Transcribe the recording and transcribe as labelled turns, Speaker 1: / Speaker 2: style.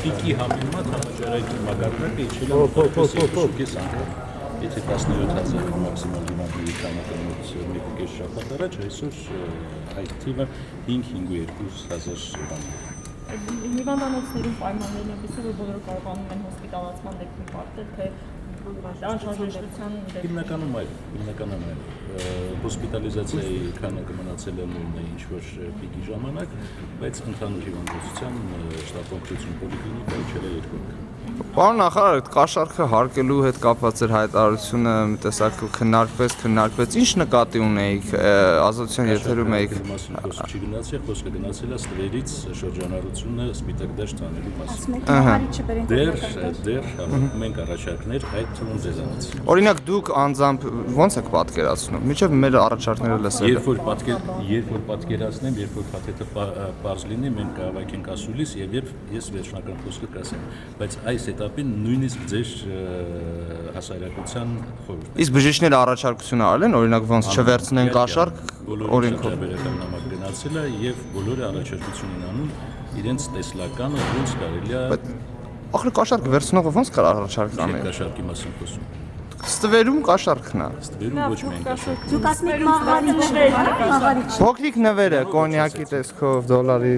Speaker 1: Պիկի համեմատ համաճարակի մակարդակը իջել է մոտավորապես 2.5 անգամ։ Եթե 17,000 մաքսիմալ դիմադրի քանակից մեկուկես շաբաթ առաջ, այսօր այդ թիվը 5-5,2 բան։
Speaker 2: Հիվանդանոցներում պայմաններն այնպիսի, որ բոլորը կարողանում են հոսպիտալացման դեպքում պարտել, թե անհրաժեշտության
Speaker 1: Հիմնականում այլ։ Հոսպիտալիզացիայի քանակը մնացել է նույնն է ինչ-որ պիկի ժամանակ, բայց ընդհանուր հիվանդության շտապօգնություն պոլիկլինիկա իջել է 2 անգամ։
Speaker 3: Պարոն նախարար, այդ կաշառքը հարկելու հետ կապված էր հայտարարությունը մի տեսակ քննարկվեց, ինչ նկատի ունեիք, ազատության եթերում էիք։
Speaker 1: Խոսքը չի գնացել, խոսքը գնացել է ստվերից շրջանառությունը սպիտակ դաշտ անելու մասին։ Դեռ մենք առաջարկներ այդ թվում ձեզանից։
Speaker 3: Օրինակ դուք անձամբ ո՞նց եք պատկերացնում։ Մինչև մեր առաջարկները լսել։
Speaker 1: Երբ որ պատկերացնեմ, երբ որ փաթեթը պարզ լինի, մենք կհավաքենք ասուլիս եւ ես վերջնական խոսքը կասեմ, բայց այս этаպին նույնիսկ ձեր հասարակության խորհուրդ։
Speaker 3: Իսկ բժիշկները առաջարկություն արել են, օրինակ ոնց չվերցնեն կաշառք օրենքով։
Speaker 1: Բոլորը նամակ գնացել է եւ բոլորը առաջարկություն են անում իրենց տեսլականը ոնց կարելի է։
Speaker 3: Ախր կաշառք վերցնողը ոնց կար առաջարկ անել։
Speaker 1: Կաշառքի մասին խոսում։
Speaker 3: Ստվերում կաշառքն է։
Speaker 1: Ստվերում ոչ միայն կաշառք։
Speaker 4: Դուք ասում եք մաղարիչ։
Speaker 3: Փոքրիկ նվերը կոնյակի տեսքով, դոլարի։